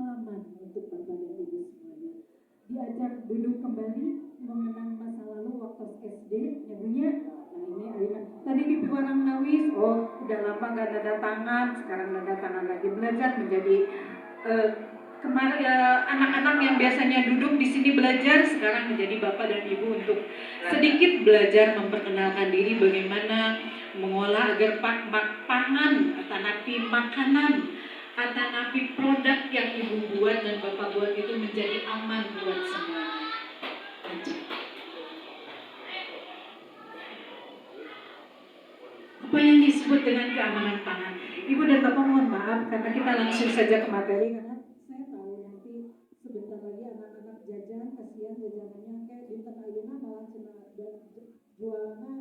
pengalaman untuk Bapak dan Ibu semuanya. Diajak duduk kembali mengenang masa lalu waktu SD, nyabunya. Nah ini tadi di Piwarang Nawis, udah lama gak ada tangan, sekarang ada tangan lagi belajar menjadi kemarin anak-anak yang biasanya duduk di sini belajar sekarang menjadi Bapak dan Ibu untuk sedikit belajar memperkenalkan diri bagaimana mengolah agar pangan atau napi makanan atau napi produk yang Ibu buat dan Bapak buat itu menjadi aman buat semua. Apa yang disebut dengan keamanan pangan? Ibu dan Bapak mohon maaf karena kita langsung saja ke materi karena saya tahu nanti sebentar lagi anak-anak jajan, kasihan jajanannya kayak di Dinten Ayeuna malah cina dan jualannya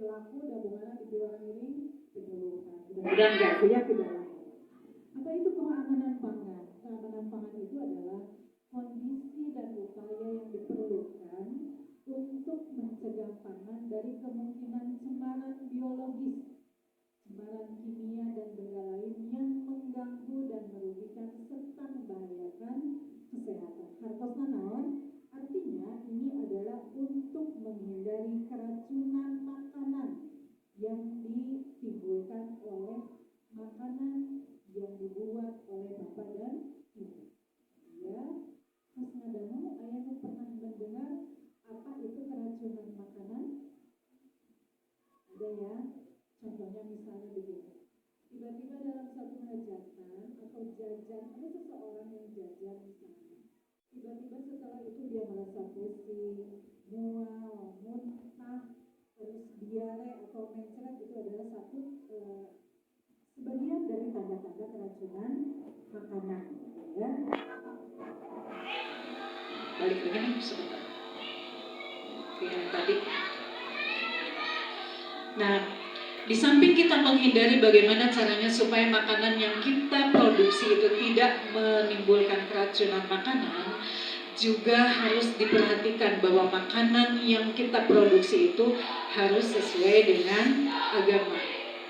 laku dabungannya di Piwarang ini penyuluhan. Mudah-mudahan enggak punya tidak laku. Apa itu keamanan pangan? Keamanan pangan itu adalah kondisi dan upaya yang diperlukan untuk mencegah pangan dari kemungkinan cemaran biologis, cemaran kimia dan benda lain yang mengganggu dan merugikan serta membahayakan kesehatan. Hartosna naon? Artinya ini adalah untuk menghindari keracunan makanan yang ditimbulkan oleh makanan yang dibuat oleh Bapak dan Ibu. Ya, Mas Ngadano, ayah pernah mendengar apa itu keracunan makanan? Ada ya? Contohnya misalnya begini. Tiba-tiba dalam satu hajatan atau jajan, ada seseorang yang jajan misalnya. Tiba-tiba setelah itu dia merasa pusing, mual, muntah, terus diare atau mencret, itu adalah satu sebagian dari tanda-tanda keracunan makanan. Ya. Balik lagi sebentar. Yang tadi. Nah, di samping kita menghindari bagaimana caranya supaya makanan yang kita produksi itu tidak menimbulkan keracunan makanan, juga harus diperhatikan bahwa makanan yang kita produksi itu harus sesuai dengan agama.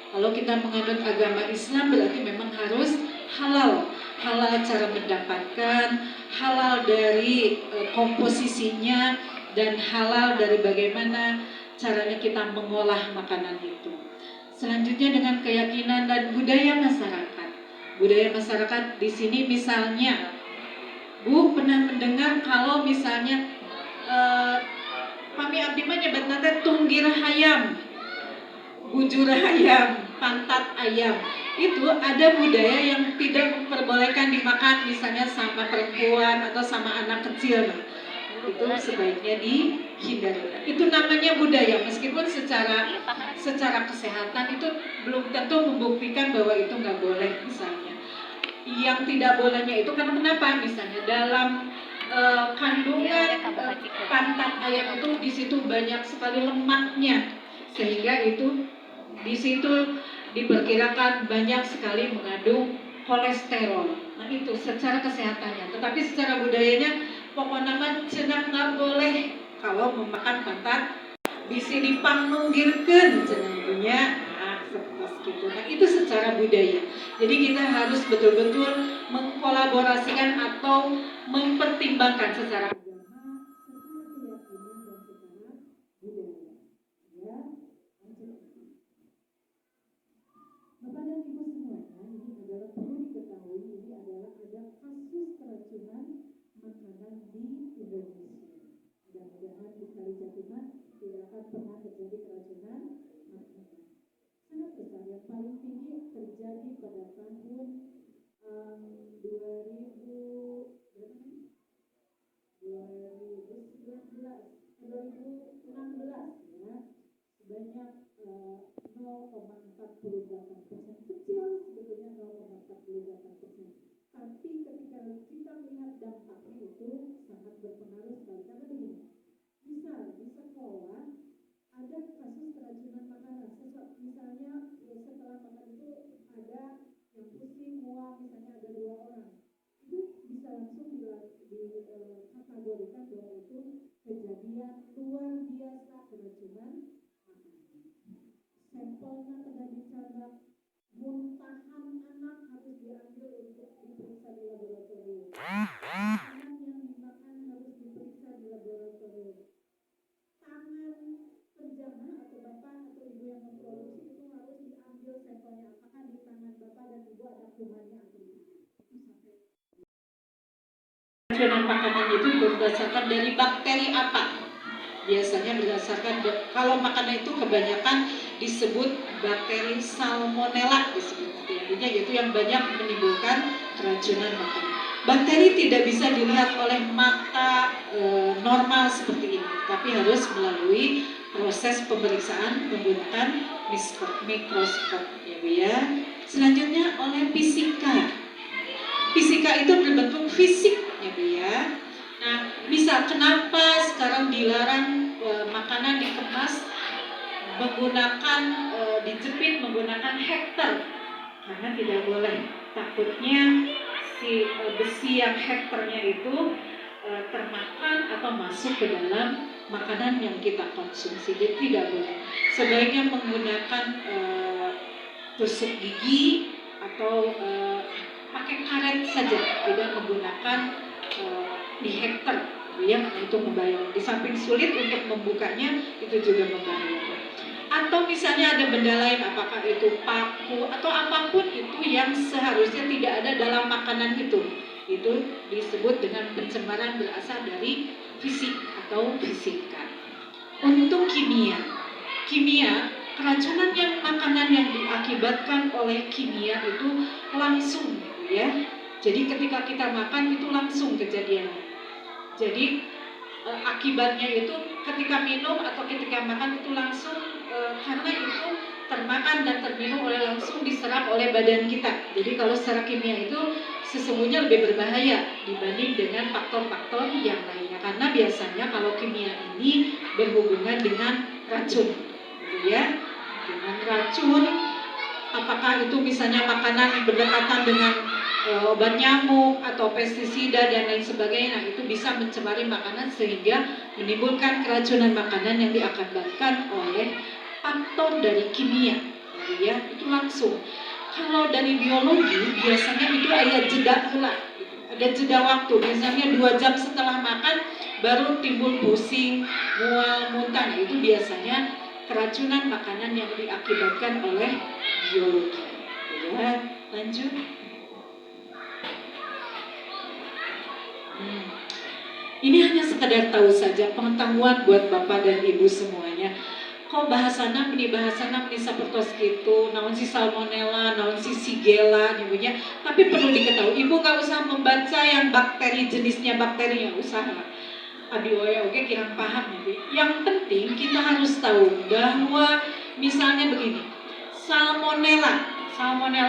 Kalau kita menganut agama Islam berarti memang harus halal. Halal cara mendapatkan, halal dari komposisinya, dan halal dari bagaimana caranya kita mengolah makanan itu. Selanjutnya dengan keyakinan dan budaya masyarakat. Budaya masyarakat di sini misalnya, Bu pernah mendengar kalau misalnya Pami abdi mah nyebut nate tunggir hayam, bujur hayam, pantat ayam. Itu ada budaya yang tidak memperbolehkan dimakan misalnya sama perempuan atau sama anak kecil. Itu sebaiknya dihindari. Itu namanya budaya, meskipun secara kesehatan itu belum tentu membuktikan bahwa itu nggak boleh misalnya. Yang tidak bolehnya itu karena kenapa? Misalnya dalam kandungan pantat ayam itu di situ banyak sekali lemaknya, sehingga itu di situ diperkirakan banyak sekali mengandung kolesterol. Nah itu secara kesehatannya. Tetapi secara budayanya pokoknya mah cenah nggak boleh kalau memakan pantat bisi dipanunggirkeun cenah punya gitu. Nah itu secara budaya. Jadi kita harus betul-betul mengkolaborasikan atau mempertimbangkan secara agama, secara keyakinan dan secara budaya. Ya, Bapak dan Ibu semuanya, ini adalah perlu diketahui, ini adalah ada kasus keracunan makanan di Indonesia. Mudah-mudahan di Kali Jatiman tidak akan pernah terjadi keracunan makanan. Sangat besar, yang paling tinggi terjadi pada tahun 2016 ya, sebanyak 0,48%, kecil sebetulnya 0,48%. Tapi ketika kita melihat dampaknya itu sangat berpengaruh sekali karena begini, bisa di sekolah ada kasus keracunan makanan. Misalnya setelah makan itu ada yang pusing, mual, misalnya ada 2 orang, itu bisa langsung dikategorikan bahwa itu kejadian luar biasa keracunan makanan. Sampelnya pernah dicabak, muntahan anak harus diambil untuk diperiksa di laboratorium. makanan itu berdasarkan dari bakteri apa. Biasanya berdasarkan kalau makanan itu kebanyakan disebut bakteri salmonella disebut, artinya yaitu yang banyak menimbulkan keracunan makanan. Bakteri tidak bisa dilihat oleh mata normal seperti ini, tapi harus melalui proses pemeriksaan menggunakan mikroskop ya Bu ya. Selanjutnya oleh fisika. Fisika itu berbentuk fisik ya Bu ya. Nah, misal kenapa sekarang dilarang makanan dikemas menggunakan dijepit menggunakan hektar? Karena tidak boleh, takutnya si besi yang hektarnya itu termakan atau masuk ke dalam makanan yang kita konsumsi. Jadi tidak boleh. Sebaiknya menggunakan tusuk gigi atau pakai karet saja, tidak menggunakan di hektar ya, itu membayar. Di samping sulit untuk membukanya, itu juga membayar. Atau misalnya ada benda lain, apakah itu paku atau apapun itu yang seharusnya tidak ada dalam makanan itu disebut dengan pencemaran berasal dari fisik atau fisika. Untuk kimia, keracunan yang makanan yang diakibatkan oleh kimia itu langsung ya. Jadi ketika kita makan itu langsung kejadiannya. Jadi akibatnya itu ketika minum atau ketika makan itu langsung karena itu termakan dan terminum langsung diserap oleh badan kita. Jadi kalau secara kimia itu sesungguhnya lebih berbahaya dibanding dengan faktor-faktor yang lainnya. Karena biasanya kalau kimia ini berhubungan dengan racun, gitu ya. Dengan racun, apakah itu misalnya makanan berdekatan dengan obat nyamuk atau pestisida dan lain sebagainya, nah itu bisa mencemari makanan sehingga menimbulkan keracunan makanan yang diakibatkan oleh faktor dari kimia, ya itu langsung. Kalau dari biologi biasanya itu ada jeda waktu, biasanya 2 jam setelah makan baru timbul pusing, mual, muntah. Nah itu biasanya keracunan makanan yang diakibatkan oleh biologi. Ya, lanjut. Ini hanya sekedar tahu saja, pengetahuan buat Bapak dan Ibu semuanya. Kok bahasana meni sapertos gitu, naon si salmonella, naon si shigella nyebutnya. Tapi perlu diketahui, Ibu nggak usah membaca yang bakteri jenisnya bakterinya, usah lah. Abi oke kirang paham ya. Yang penting kita harus tahu bahwa misalnya begini, salmonella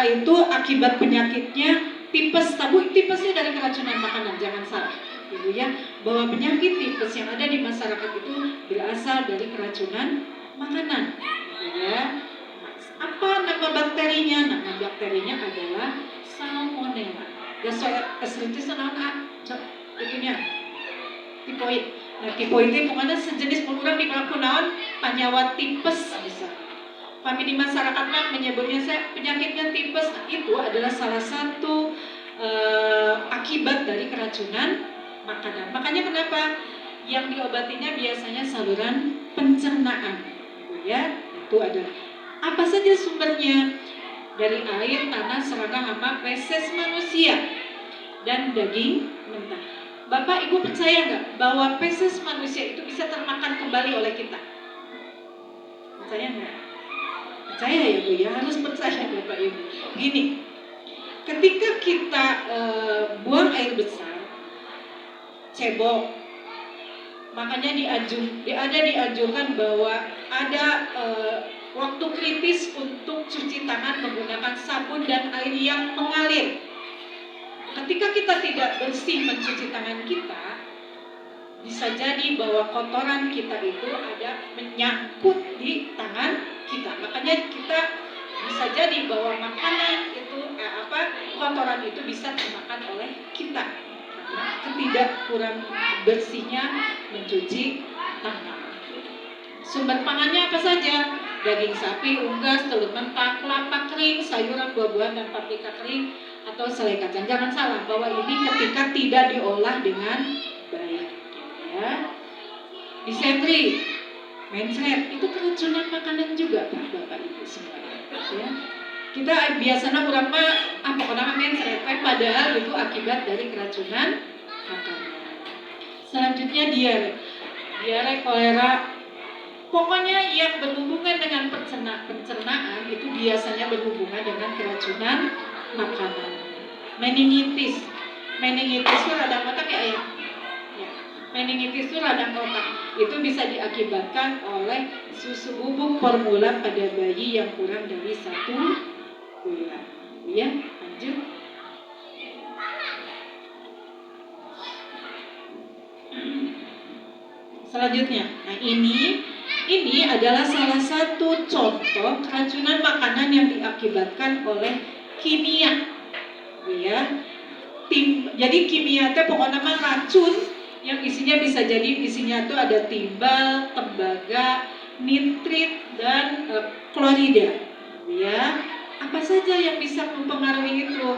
itu akibat penyakitnya tipes, tipesnya dari keracunan makanan, jangan salah gitu ya, bahwa penyakit tipes yang ada di masyarakat itu berasal dari keracunan makanan gitu ya. Apa nama bakterinya? Nama bakterinya adalah salmonella. Gastritis naon itunya tipoid. Nah, tipoid itu mana sejenis pengurang di pelaku naon panyawa tipes bisa. Kami di masyarakat menyebutnya penyakitnya tipes. Nah, itu adalah salah satu akibat dari keracunan makanan. Makanya kenapa yang diobatinya biasanya saluran pencernaan, gitu ya. Itu ada. Apa saja sumbernya? Dari air, tanah, serangga, hama, feses manusia, dan daging mentah. Bapak Ibu percaya nggak bahwa feses manusia itu bisa termakan kembali oleh kita? Percaya nggak? Percaya ya Bu ya, harus percaya Bapak Ibu. Gini, ketika kita buang air besar, cebok, makanya dianjurkan bahwa ada waktu kritis untuk cuci tangan menggunakan sabun dan air yang mengalir. Ketika kita tidak bersih mencuci tangan kita, bisa jadi bahwa kotoran kita itu ada menyangkut di tangan kita. Makanya kita bisa jadi bahwa makanan itu kotoran itu bisa termakan oleh kita. Ketidak kurang bersihnya mencuci tangan. Sumber pangannya apa saja? Daging sapi, unggas, telur mentah, kelapa kering, sayuran, buah-buahan, dan paprika kering atau selai kacang. Jangan salah bahwa ini ketika tidak diolah dengan baik, ya. Disentri, mencret, itu keracunan makanan juga, Pak, Bapak Ibu semuanya, ya. Kita biasanya urang mah pokoknya mencret, padahal itu akibat dari keracunan makanan. Selanjutnya diare, kolera. Pokoknya yang berhubungan dengan pencernaan itu biasanya berhubungan dengan keracunan makanan. Meningitis itu radang otak ya ayah. Ya. Meningitis itu radang otak. Itu bisa diakibatkan oleh susu bubuk formula pada bayi yang kurang dari 1 bulan. Ya, lanjut. Selanjutnya, nah ini adalah salah satu contoh keracunan makanan yang diakibatkan oleh kimia, ya. Jadi kimia itu pokoknya mah racun yang isinya itu ada timbal, tembaga, nitrit dan klorida, ya. Apa saja yang bisa mempengaruhi itu?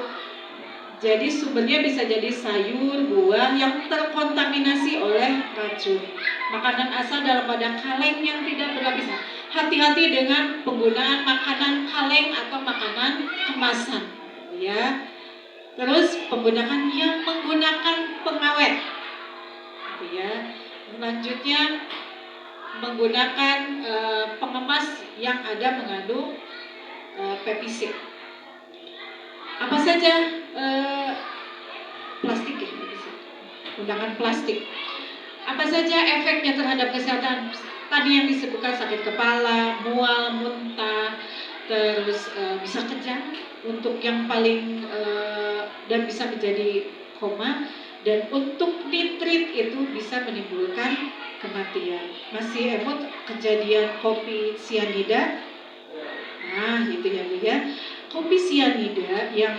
Jadi sumbernya bisa jadi sayur, buah yang terkontaminasi oleh racun. Makanan asal dalam wadah kaleng yang tidak berlapisan. Hati-hati dengan penggunaan makanan kaleng atau makanan kemasan, ya. Terus penggunaan yang menggunakan pengawet, ya. Selanjutnya menggunakan pengemas yang ada mengandung pestisida. Apa saja plastik ya, menggunakan plastik. Apa saja efeknya terhadap kesehatan? Tadi yang disebutkan sakit kepala, mual, muntah, terus bisa kejang untuk yang paling dan bisa menjadi koma. Dan untuk nitrit itu bisa menimbulkan kematian. Masih emot kejadian kopi sianida. Nah, itu ya Bu ya. Kopi sianida yang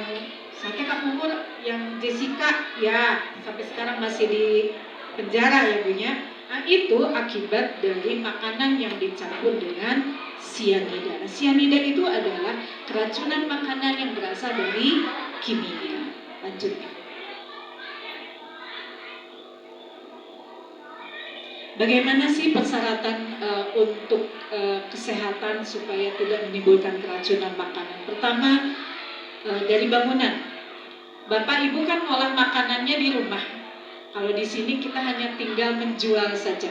sampai umur yang Jessica ya sampai sekarang masih di penjara ya Bu ya. Nah, itu akibat dari makanan yang dicampur dengan sianida. Nah, sianida itu adalah keracunan makanan yang berasal dari kimia. Lanjut. Bagaimana sih persyaratan untuk kesehatan supaya tidak menimbulkan keracunan makanan? Pertama, dari bangunan. Bapak Ibu kan ngolah makanannya di rumah. Kalau di sini kita hanya tinggal menjual saja.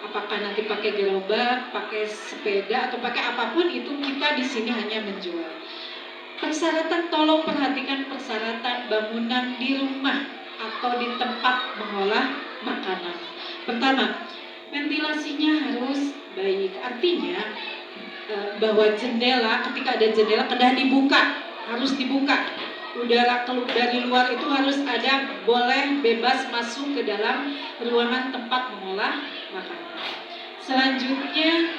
Apakah nanti pakai gerobak, pakai sepeda atau pakai apapun itu kita di sini hanya menjual. Persyaratan, tolong perhatikan persyaratan bangunan di rumah atau di tempat mengolah makanan. Pertama, ventilasinya harus baik. Artinya bahwa jendela, ketika ada jendela kedah dibuka, harus dibuka. Udara dari luar itu harus ada, boleh bebas masuk ke dalam ruangan tempat mengolah makanan. Selanjutnya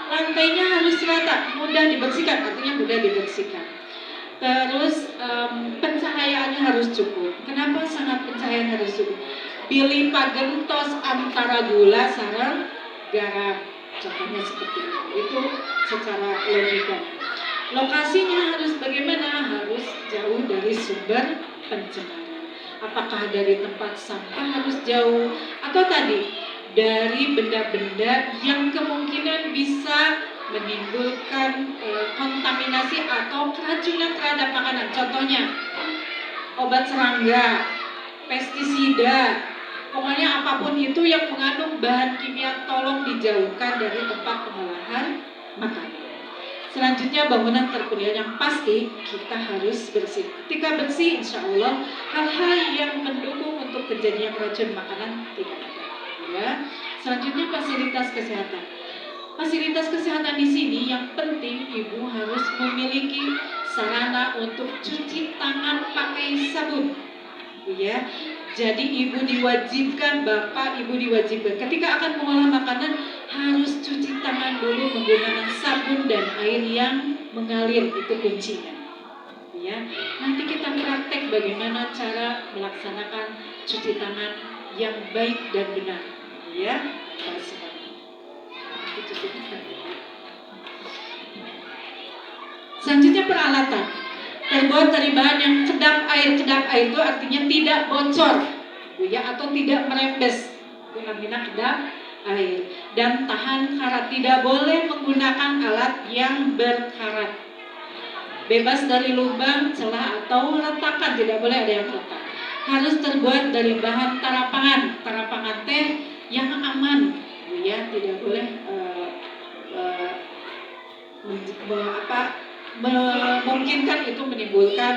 lantainya harus rata, mudah dibersihkan, artinya mudah dibersihkan. Terus pencahayaannya harus cukup. Kenapa sangat pencahayaan harus cukup? Pilih pagentos antara gula sareng garam. Contohnya seperti itu secara logika. Lokasinya harus bagaimana? Harus jauh dari sumber pencemaran. Apakah dari tempat sampah harus jauh, atau tadi dari benda-benda yang kemungkinan bisa menimbulkan kontaminasi atau keracunan terhadap makanan. Contohnya obat serangga, pestisida, pokoknya apapun itu yang mengandung bahan kimia tolong dijauhkan dari tempat pengolahan makanan. Selanjutnya bangunan terperial, yang pasti kita harus bersih. Ketika bersih, insya Allah hal-hal yang mendukung untuk terjadinya racun makanan tidak ada. Ya. Selanjutnya fasilitas kesehatan. Fasilitas kesehatan di sini yang penting ibu harus memiliki sarana untuk cuci tangan pakai sabun. Ya, jadi ibu diwajibkan, bapak ibu diwajibkan ketika akan mengolah makanan harus cuci tangan dulu menggunakan sabun dan air yang mengalir, itu kuncinya. Ya, nanti kita praktek bagaimana cara melaksanakan cuci tangan yang baik dan benar. Ya, selanjutnya peralatan. Terbuat dari bahan yang kedap air. Kedap air itu artinya tidak bocor, ya, atau tidak merembes. Itu namanya kedap air. Dan tahan karat. Tidak boleh menggunakan alat yang berkarat. Bebas dari lubang, celah atau retakan. Tidak boleh ada yang retak. harus terbuat dari bahan tarapangan. Tarapangan teh yang aman, ya, tidak boleh memungkinkan itu menimbulkan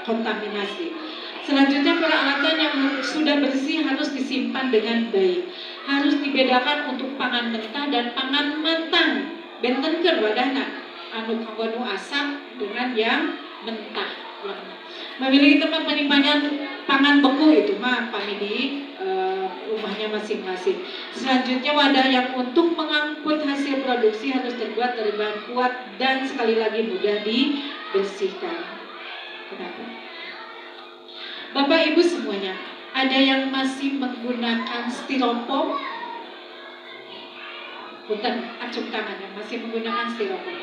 kontaminasi. Selanjutnya peralatan yang sudah bersih harus disimpan dengan baik. Harus dibedakan untuk pangan mentah dan pangan matang. Bentenkeun wadahna anu kanggo asam dengan yang mentah. Memiliki tempat penyimpanan pangan beku itu mah pami di rumahnya masing-masing. Selanjutnya wadah yang untuk mengangkut hasil produksi harus terbuat dari bahan kuat dan sekali lagi mudah dibersihkan. Kenapa? Bapak Ibu semuanya, ada yang masih menggunakan styrofoam? Bukan, acung tangan yang masih menggunakan styrofoam.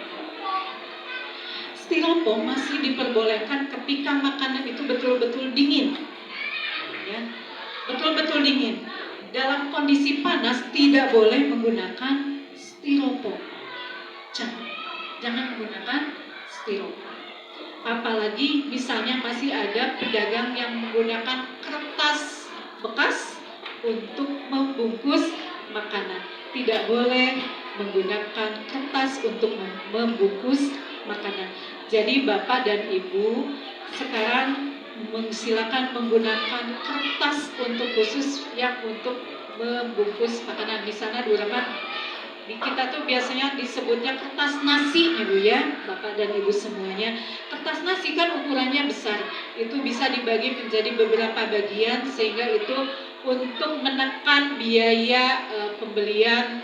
Styrofoam masih diperbolehkan ketika makanan itu betul-betul dingin, ya, betul-betul dingin. Dalam kondisi panas tidak boleh menggunakan styrofoam. Jangan menggunakan styrofoam. Apalagi misalnya masih ada pedagang yang menggunakan kertas bekas untuk membungkus makanan. Tidak boleh menggunakan kertas untuk membungkus makanan. Jadi Bapak dan Ibu sekarang silakan menggunakan kertas untuk khusus yang untuk membungkus makanan. Misalnya di kita tuh biasanya disebutnya kertas nasi ya Bu ya, Bapak dan Ibu semuanya. Kertas nasi kan ukurannya besar, itu bisa dibagi menjadi beberapa bagian sehingga itu untuk menekan biaya pembelian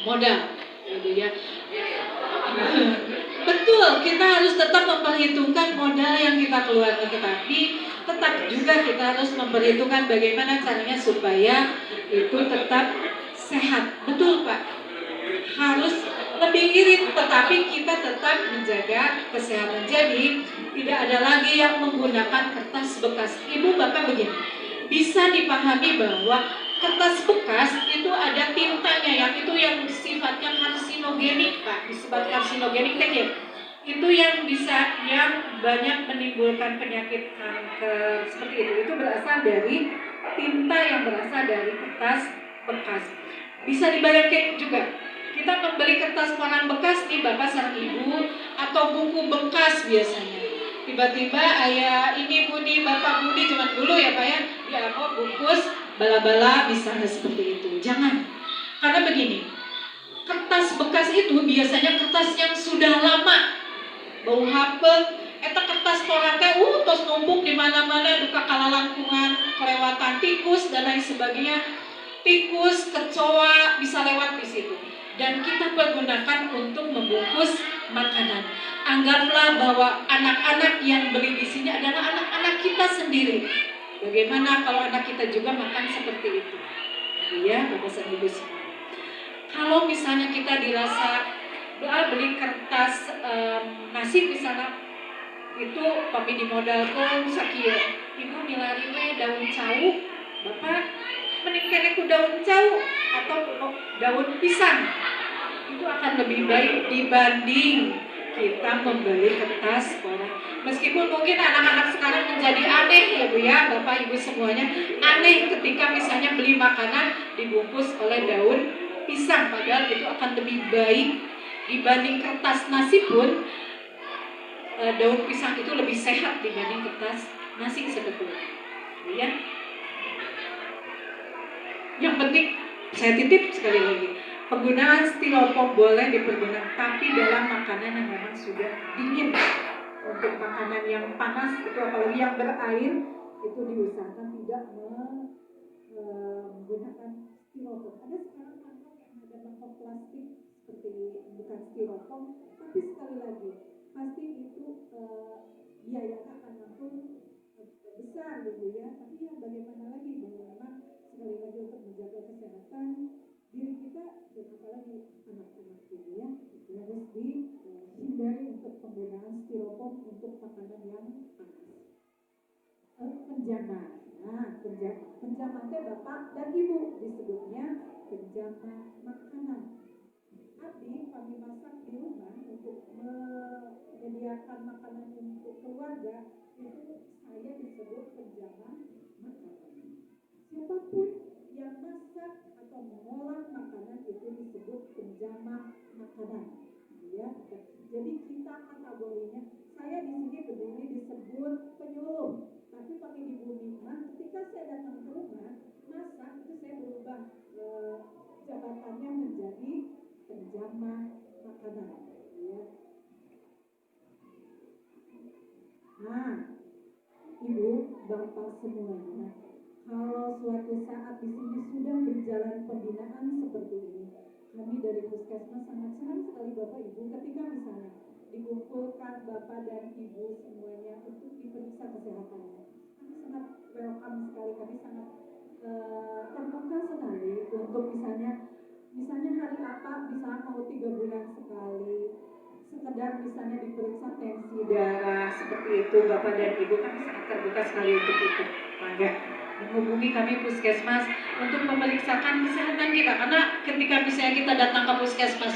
modal ya Bu ya. Betul, kita harus tetap memperhitungkan modal yang kita keluarkan, tetapi tetap juga kita harus memperhitungkan bagaimana caranya supaya itu tetap sehat. Betul Pak, harus lebih irit, tetapi kita tetap menjaga kesehatan. Jadi tidak ada lagi yang menggunakan kertas bekas. Ibu Bapak begini, bisa dipahami bahwa kertas bekas itu ada tintanya yang sifatnya karsinogenik Pak, disebut karsinogenik ya. Itu yang banyak menimbulkan penyakit kanker seperti itu. Itu berasal dari tinta yang berasal dari kertas bekas. Bisa dibayangkan juga, kita membeli kertas koran bekas nih Bapak sama Ibu atau buku bekas biasanya. Tiba-tiba ayah ini Budi, Bapak Budi cuma dulu ya Pak ya, bungkus bala-bala misalnya seperti itu. Jangan. Karena begini, kertas bekas itu biasanya kertas yang sudah lama, bau hapeng, eta kertas koran teh tos numpuk di mana-mana, duka kalalangkungan, kelewatan tikus dan lain sebagainya. Tikus, kecoa bisa lewat di situ. Dan kita pergunakan untuk membungkus makanan. Anggaplah bahwa anak-anak yang beli di sini adalah anak-anak kita sendiri. Bagaimana kalau anak kita juga makan seperti itu? Iya, Bapak Ibu semua. Kalau misalnya kita dirasa beli kertas nasi misalnya, itu kami dimodalkan sakieu. Ibu milari we daun cau, Bapak mending ku daun cau atau daun pisang. Itu akan lebih baik dibanding kita membeli kertas koran. Meskipun mungkin anak-anak sekarang menjadi aneh ya Bu ya, Bapak Ibu semuanya, aneh ketika misalnya beli makanan dibungkus oleh daun pisang, padahal itu akan lebih baik dibanding kertas nasi pun. Daun pisang itu lebih sehat dibanding kertas nasi sebetulnya. Ya. Yang penting saya titip sekali lagi, penggunaan styrofoam boleh dipergunakan, tapi dalam makanan yang memang sudah dingin. Untuk makanan yang panas itu apalagi yang berair itu diusahakan tidak menggunakan styrofoam. Ada sekarang mangkok yang ada mangkok plastik seperti bukan styrofoam, tapi sekali lagi pasti itu biayanya akan langsung besar gitu ya. Tapi ya bagaimana lagi bahwa memang sekali lagi untuk menjaga kesehatan diri kita dan apalagi anak-anak gitu ya, harus dihindari untuk penggunaan styrofoam untuk makanan yang panas. Penjama, penjama teh Bapak dan Ibu disebutnya penjama makanan. Kami masak di rumah untuk menyediakan makanan untuk keluarga, itu saya disebut penjama menjamah makanan. Ya. Nah, Ibu, Bapak semuanya, kalau suatu saat di sini sudah berjalan pembinaan seperti ini, kami dari Puskesmas sangat senang sekali Bapak Ibu ketika misalnya dikumpulkan Bapak dan Ibu semuanya untuk diperiksa kesehatannya. Kami sangat welcome sekali, kami sangat terbuka sekali untuk misalnya hari apa, misalnya mau 3 bulan sekali, sekedar misalnya diperiksa tensi darah seperti itu Bapak dan Ibu, kami sangat terbuka sekali untuk itu. Maka menghubungi kami Puskesmas untuk memeriksakan kesehatan kita, karena ketika misalnya kita datang ke Puskesmas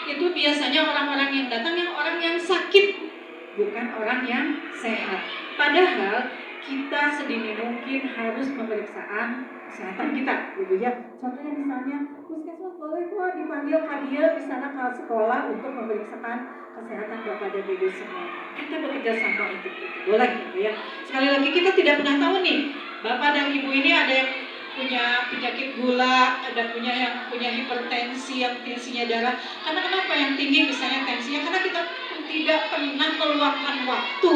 itu biasanya orang-orang yang datang yang orang yang sakit, bukan orang yang sehat. Padahal kita sedini mungkin harus pemeriksaan kesehatan kita, gitu ya. Contohnya misalnya Puskesmas boleh kok dipanggil kadia misalnya ke sekolah untuk memeriksakan kesehatan Bapak dan Ibu semua. Kita bekerja sama untuk itu, boleh gitu ya. Sekali lagi kita tidak pernah tahu nih, Bapak dan Ibu ini ada yang punya penyakit gula, ada yang punya hipertensi, yang tensinya darah. Karena kenapa yang tinggi misalnya tensinya? Karena kita tidak pernah meluangkan waktu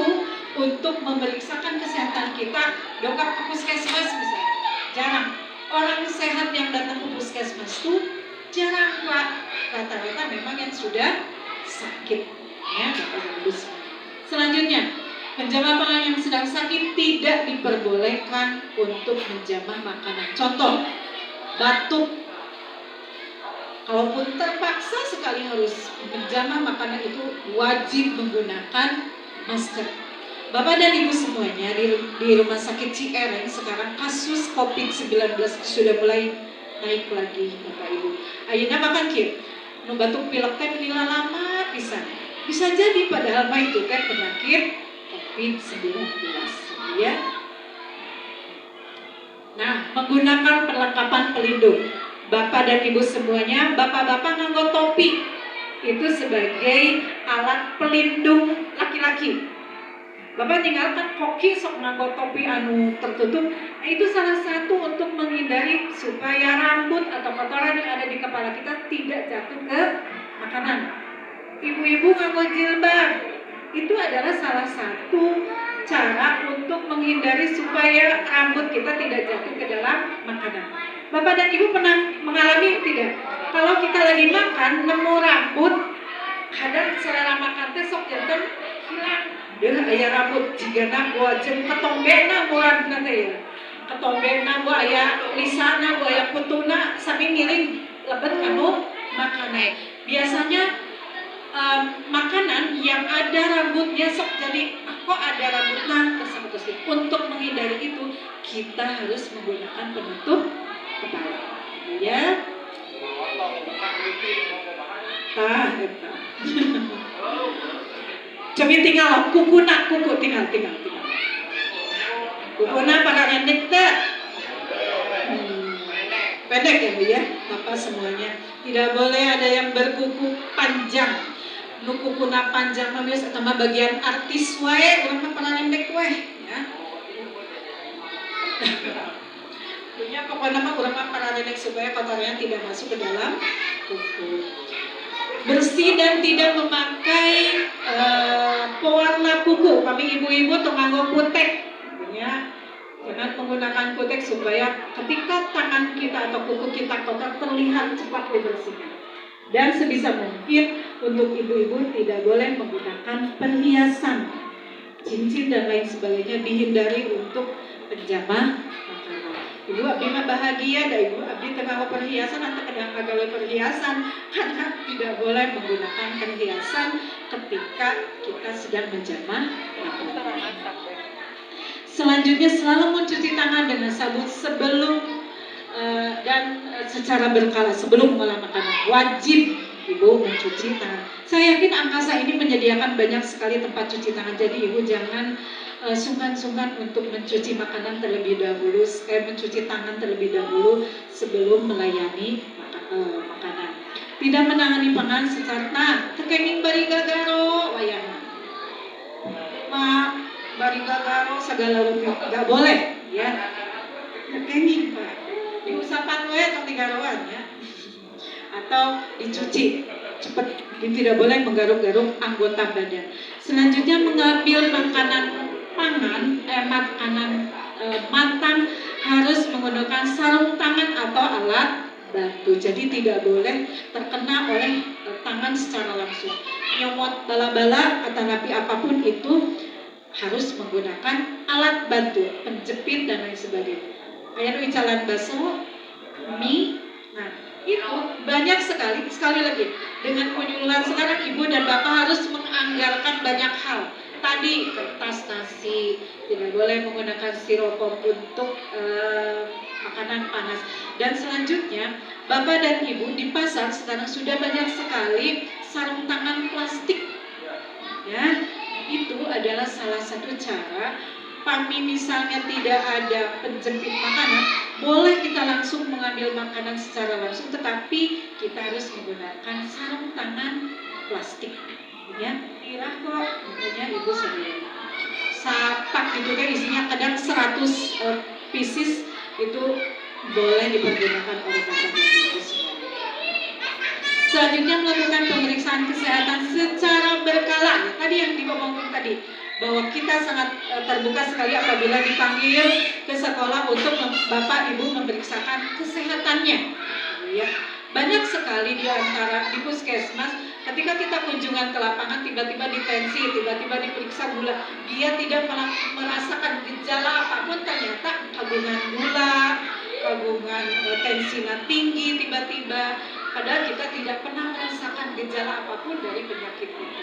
untuk memeriksakan kesehatan kita. Dongkap ke Puskesmas misalnya, jarang. Orang sehat yang datang ke Puskesmas itu jarang Pak. Rata-rata memang yang sudah sakit, ya Bapak dan Ibu. Selanjutnya, penjamah pangan yang sedang sakit tidak diperbolehkan untuk menjamah makanan. Contoh, batuk. Kalaupun terpaksa sekali harus menjamah makanan itu wajib menggunakan masker. Bapak dan Ibu semuanya di Rumah Sakit Cikereng sekarang kasus COVID-19 sudah mulai naik lagi Bapak Ibu. Ayeuna makan kieu, nu batuk pilek teh menila lama pisan. Bisa jadi padahal mah itu kan penyakit COVID-19 ya. Nah, menggunakan perlengkapan pelindung. Bapak dan Ibu semuanya, bapak-bapak nganggo topi. Itu sebagai alat pelindung laki-laki. Bapak tinggalkan koki sok nganggo topi anu tertutup. Nah, itu salah satu untuk menghindari supaya rambut atau kotoran yang ada di kepala kita tidak jatuh ke makanan. Ibu-ibu nganggo jilbab. Itu adalah salah satu cara untuk menghindari supaya rambut kita tidak jatuh ke dalam makanan. Bapak dan Ibu pernah mengalami tidak? Kalau kita lagi makan, nemu rambut, kadang selera makan teh sok janten hilang. Dia aya rambut jigana gua jeung ketombena murad teh ya. Ketombena gua aya lisana gua aya putuna sami ngiring lebet kanu makanan. Biasanya makanan yang ada rambutnya sok jadi kok ada rambutnya tersebut. Untuk menghindari itu kita harus menggunakan penutup kepala ya. Eta cobi tinggal kuku tinggal kukuna para pendek teh pendek ya Bu ya. Bapak semuanya tidak boleh ada yang berkuku panjang. Nu kukuna panjang mah geus eta mah bagian artis wae, urang mah para pendek wae ya. Punya pokoknya mah urang mah para pendek supaya kotorannya tidak masuk ke dalam kuku. Bersih dan tidak memakai pewarna kuku. Kami ibu-ibu teu nganggo kutek ya. Jangan menggunakan kutek supaya ketika tangan kita atau kuku kita kotor terlihat cepat dibersihkan. Dan sebisa mungkin untuk ibu-ibu tidak boleh menggunakan perhiasan, cincin dan lain sebagainya, dihindari untuk penjamah makanan. Ibu abdi mah bahagia dah ibu abdi teu nganggo perhiasan atau kadang ngagawe perhiasan karena tidak boleh menggunakan perhiasan ketika kita sedang menjamah makanan. Selanjutnya selalu mencuci tangan dengan sabun sebelum dan secara berkala sebelum mengolah makanan. Wajib ibu mencuci tangan. Saya yakin angkasa ini menyediakan banyak sekali tempat cuci tangan. Jadi ibu jangan sungkan-sungkan untuk mencuci makanan terlebih dahulu, mencuci tangan terlebih dahulu sebelum melayani makanan. Tidak menangani pangan secara tekenging bari gagaro wayang. Bari gagaro segala rupiah enggak boleh ya. Tekenging Pak. Diusapan wae atau tigaroan ya. atau dicuci cepat, tidak boleh menggaruk-garuk anggota badan. Selanjutnya mengambil makanan matang harus menggunakan sarung tangan atau alat bantu. Jadi tidak boleh terkena oleh tangan secara langsung. Nyomot bala-bala atau napi apapun itu harus menggunakan alat bantu, penjepit dan lain sebagainya. Kayak icalan baso, mie. Nah, itu banyak sekali lagi. Dengan penyuluhan sekarang ibu dan bapak harus menganggarkan banyak hal. Tadi kertas nasi, tidak boleh menggunakan styrofoam untuk makanan panas. Dan selanjutnya bapak dan ibu di pasar sekarang sudah banyak sekali sarung tangan plastik. Ya, itu adalah salah satu cara. Kami misalnya tidak ada penjepit makanan, boleh kita langsung mengambil makanan secara langsung, tetapi kita harus menggunakan sarung tangan plastik. Ya, kira kok makanya ibu sendiri. Sapak gitu kan isinya kadang 100 pieces itu boleh dipergunakan oleh bapak dan ibu semua. Selanjutnya melakukan pemeriksaan kesehatan secara berkala. Tadi yang diomongin tadi, bahwa kita sangat terbuka sekali apabila dipanggil ke sekolah untuk bapak ibu memeriksakan kesehatannya. Ya. Banyak sekali di antara di puskesmas, ketika kita kunjungan ke lapangan tiba-tiba ditensi, tiba-tiba diperiksa gula, dia tidak merasakan gejala apapun, ternyata kagungan gula, kagungan tensinya tinggi tiba-tiba, padahal kita tidak pernah merasakan gejala apapun dari penyakit itu.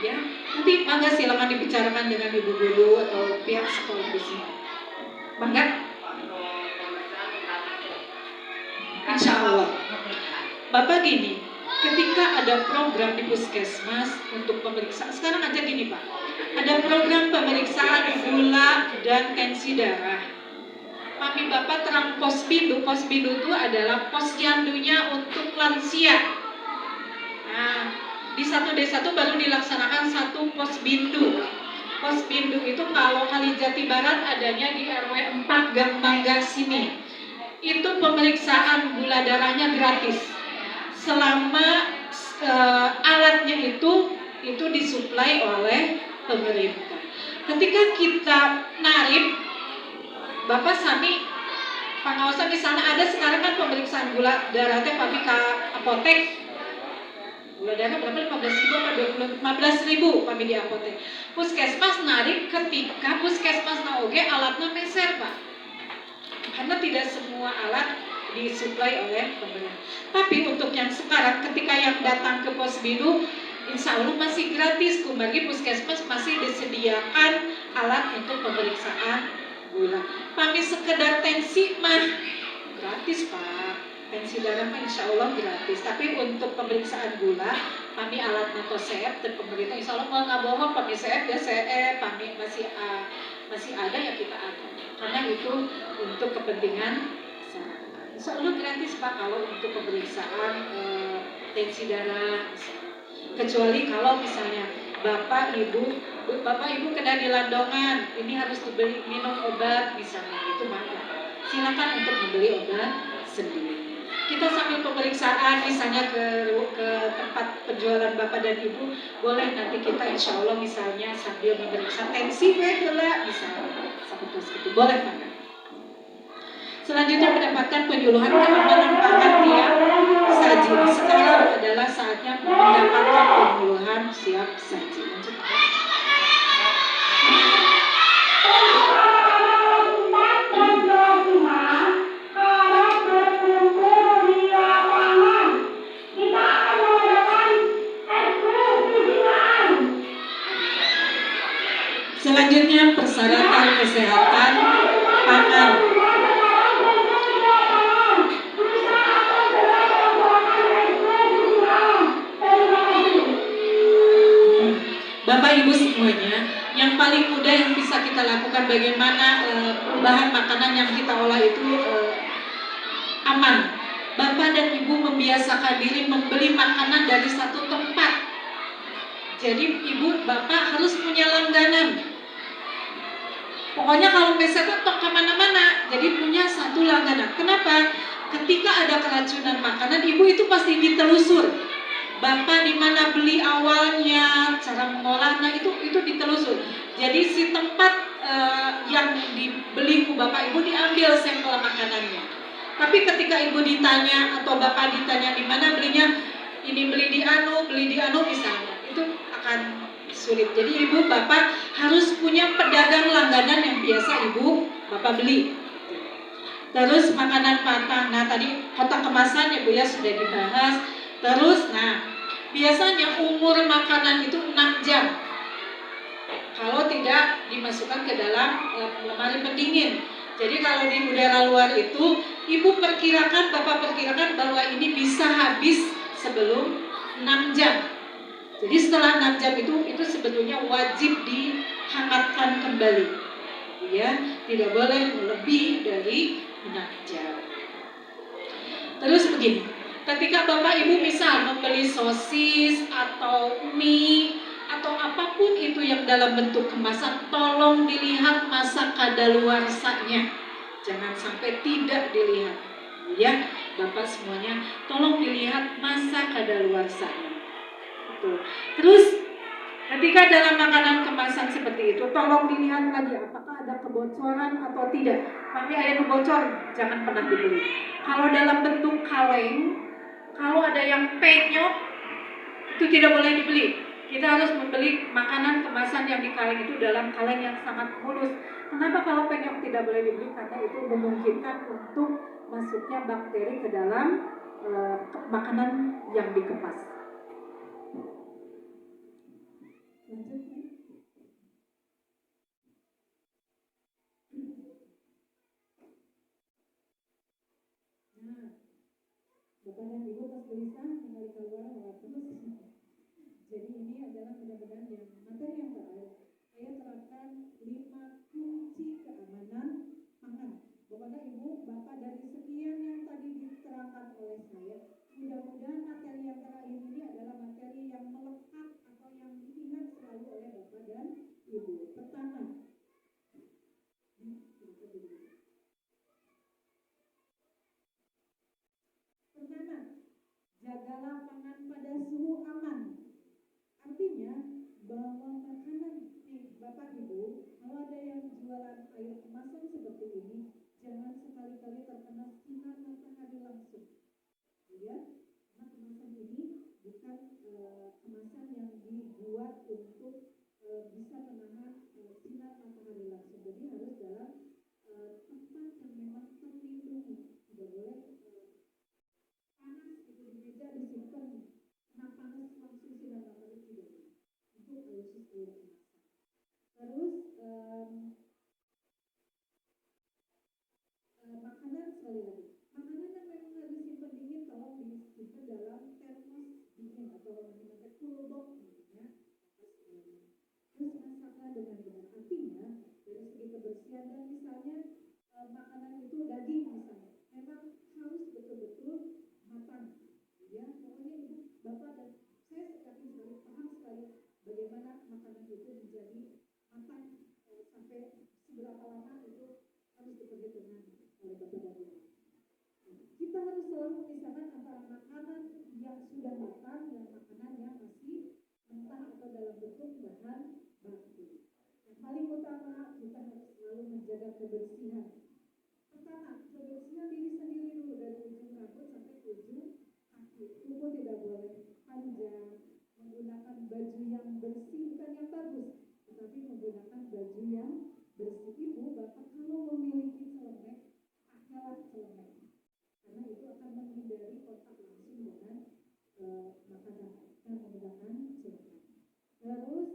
Ya, nanti mangga silakan dibicarakan dengan ibu guru atau pihak sekolah di sini. Mangga. Insya Allah. Bapak gini, ketika ada program di puskesmas untuk pemeriksaan, sekarang aja gini Pak, ada program pemeriksaan gula dan tensi darah. Mami Bapak terang posbindu itu adalah posyandunya untuk lansia. Nah, di satu desa itu baru dilaksanakan satu posbindu. Posbindu itu kalau Kalijati Barat adanya di RW 4 Gang Mangga sini. Itu pemeriksaan gula darahnya gratis. Selama alatnya itu disuplai oleh pemerintah. Ketika kita narip, Bapak Sami pengawasan di sana ada sekarang kan pemeriksaan gula darahnya Pak ke apotek. Gula darah berapa? 15.000 apa 15.000 kami di apotek. Puskesmas narik ketika puskesmas naoge alatnya meser Pak. Karena tidak semua alat disuplai oleh pemerintah. Tapi untuk yang sekarang ketika yang datang ke Posbindu, insya Allah masih gratis. Kumbagi puskesmas masih disediakan alat untuk pemeriksaan gula. Kami sekedar tensi mah gratis Pak. Tensi darah mah insya Allah gratis. Tapi untuk pemeriksaan gula, kami alat natosep dan pemerintah insya Allah mau nggak bohong, kami CF ya CF, kami masih ada ya kita ada. Karena itu untuk kepentingan insya Allah gratis Pak kalau untuk pemeriksaan tensi darah. Kecuali kalau misalnya Bapak Ibu kena di landongan, ini harus dibeli minum obat misalnya, itu maka silakan untuk membeli obat sendiri. Kita sambil pemeriksaan misalnya ke tempat penjualan Bapak dan Ibu, boleh nanti kita insya Allah misalnya sambil memeriksa tensi misalnya seperti itu, boleh Pak. Selanjutnya mendapatkan penyuluhan keamanan pangan tiap saji. Sekarang adalah saatnya mendapatkan penyuluhan siap saji. Lanjut. Selanjutnya persyaratan kesehatan pangan. Bapak Ibu semuanya, yang paling mudah yang bisa kita lakukan bagaimana bahan makanan yang kita olah itu aman. Bapak dan Ibu membiasakan diri membeli makanan dari satu tempat. Jadi Ibu, Bapak harus punya langganan. Pokoknya kalau misalnya tok kemana-mana, jadi punya satu langganan. Kenapa? ketika ada keracunan makanan, ibu itu pasti ditelusur. Bapak di mana beli awalnya, cara mengolahnya itu ditelusur. Jadi si tempat yang dibeli ku bapak ibu diambil sampel makanannya. Tapi ketika ibu ditanya atau bapak ditanya di mana belinya, ini beli di anu misalnya, itu akan sulit. Jadi ibu bapak harus punya pedagang langganan yang biasa ibu bapak beli. Terus makanan patah. Nah tadi kotak kemasan ya bu ya sudah dibahas. Terus biasanya umur makanan itu 6 jam kalau tidak dimasukkan ke dalam lemari pendingin. Jadi kalau di udara luar itu ibu perkirakan, bapak perkirakan bahwa ini bisa habis sebelum 6 jam. Jadi setelah 6 jam itu sebetulnya wajib dihangatkan kembali. Ya, tidak boleh lebih dari 6 jam. Terus begini, ketika bapak ibu misal membeli sosis atau mie atau apapun itu yang dalam bentuk kemasan, tolong dilihat masa kadaluarsanya. Jangan sampai tidak dilihat. Ya, bapak semuanya tolong dilihat masa kadaluarsanya. Terus ketika dalam makanan kemasan seperti itu, tolong dilihat lagi apakah ada kebocoran atau tidak. Tapi ada bocor, jangan pernah dibeli. Kalau dalam bentuk kaleng, kalau ada yang penyok, itu tidak boleh dibeli. Kita harus membeli makanan kemasan yang di kaleng itu dalam kaleng yang sangat mulus. Kenapa kalau penyok tidak boleh dibeli? Karena itu memungkinkan untuk masuknya bakteri ke dalam makanan yang dikemas. Lanjut nih. Bapak dan Ibu pas tulisan tinggal keluar lewat terus. Jadi ini adalah mudah-mudahan yang materi yang terakhir. Saya terapkan 5 kunci keamanan pangan. Bapak dan Ibu, Bapak dari sekian yang tadi diterangkan oleh saya, mudah-mudahan materi yang terakhir ini adalah materi yang melekat atau yang diingat selalu oleh Bapak dan Ibu. Pertama, jagalah pangan pada suhu aman. Artinya bahwa makanan Bapak Ibu, kalau ada yang jualan air kemasan seperti ini, jangan sekali-kali terkena sinar matahari langsung. Ya, karena kemasan ini bukan kemasan yang dibuat untuk bisa menahan sinar matahari langsung. Jadi harus dalam tempat yang memang terlindungi. Tidak boleh panas itu di meja disimpan, kena panas langsung sinar matahari tidak. Itu khusus air kemasan. Terus makanan sekali lagi. Makanan yang memang harus disimpan dingin tolong disimpan dalam termos dingin atau menggunakan cool box ya. Terus masaklah dengan benar. Artinya dari segi kebersihan dan misalnya makanan itu daging misalnya, memang harus betul-betul matang. Ya, pokoknya ibu, bapak dan saya yakin sekali, paham sekali bagaimana makanan itu menjadi matang sampai seberapa lama itu harus diperhitungkan oleh bapak dan ibu. Kita harus selalu memisahkan antara makanan yang sudah matang dan makanan yang masih mentah atau dalam bentuk bahan baku. Yang paling utama kita harus selalu menjaga kebersihan. Pertama, kebersihan diri sendiri dulu dari ujung rambut sampai ujung kaki. Kuku tidak boleh panjang, menggunakan baju yang bersih bukan yang bagus, tetapi menggunakan baju yang bersih. Ibu, bapak kalau memiliki celemek, pakailah celemek, karena itu akan menghindari kontak langsung dengan makanan dan menggunakan celemek. Terus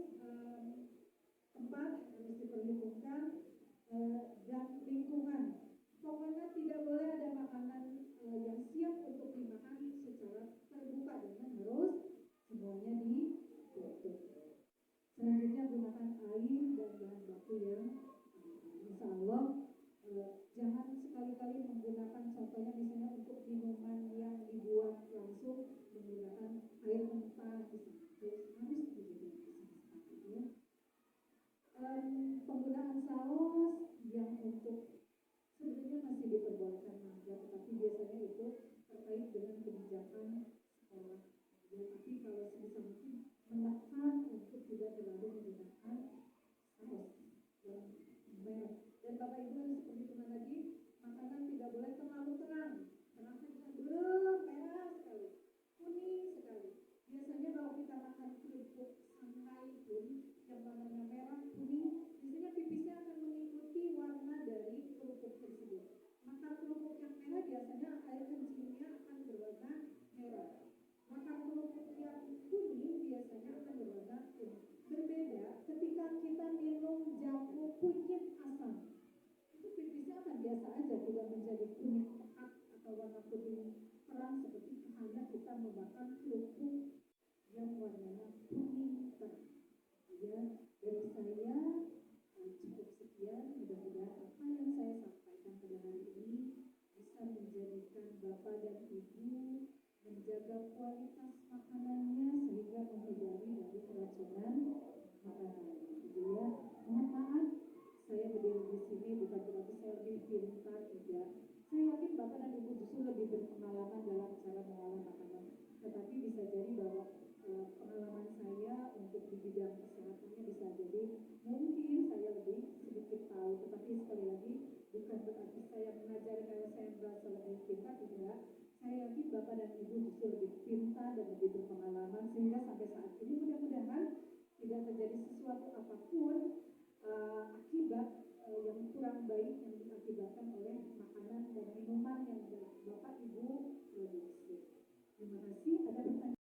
tempat harus diperhitungkan dan lingkungan. Pokoknya tidak boleh ada makanan yang siap untuk dimakan secara terbuka, dengan harus semuanya ditutup. Selanjutnya gunakan air dan bahan baku yang insya Allah jangan sekali-kali menggunakan, contohnya misalnya untuk minuman yang dibuat langsung menggunakan air mentah, harus dijaga ya. Penggunaan saus yang untuk sebenarnya masih diperbolehkan mangga, tetapi biasanya Bapak Ibu harus perhitungan lagi, makanan tidak boleh terlalu terang. Terangnya bisa belum merah sekali, kuning sekali. Biasanya kalau kita makan kerupuk Shanghai pun yang warnanya merah kuning, biasanya pipisnya akan mengikuti warna dari kerupuk tersebut. Makan kerupuk yang merah biasanya air kencingnya akan berwarna merah. Makan kerupuk yang kuning biasanya akan berwarna kuning. Berbeda ketika kita minum jamu kunyit asam, itu pipisnya akan biasa aja, tidak menjadi kuning pekat atau warna kuning terang seperti hanya kita memakan kerupuk yang warnanya kuning terang. Ya, dari saya cukup sekian. Mudah-mudahan apa yang saya sampaikan pada hari ini bisa menjadikan Bapak dan Ibu menjaga kualitas makanannya sehingga menghindari dari keracunan makanan. Gitu ya. Mohon maaf, saya berdiri di sini bukan berarti saya lebih pintar, tidak. Saya yakin Bapak dan Ibu justru lebih berpengalaman dalam cara mengolah makanan. Tetapi bisa jadi bahwa pengalaman saya untuk di bidang kesehatannya bisa jadi mungkin saya lebih sedikit tahu. Tetapi sekali lagi bukan berarti saya mengajari kalau saya merasa lebih pintar, tidak. Saya yakin Bapak dan Ibu justru lebih pintar dan lebih berpengalaman sehingga sampai saat ini mudah-mudahan tidak terjadi sesuatu apapun akibat yang kurang baik yang diakibatkan oleh makanan dan minuman yang Bapak Ibu produksi. Terima kasih. Ada pertanyaan?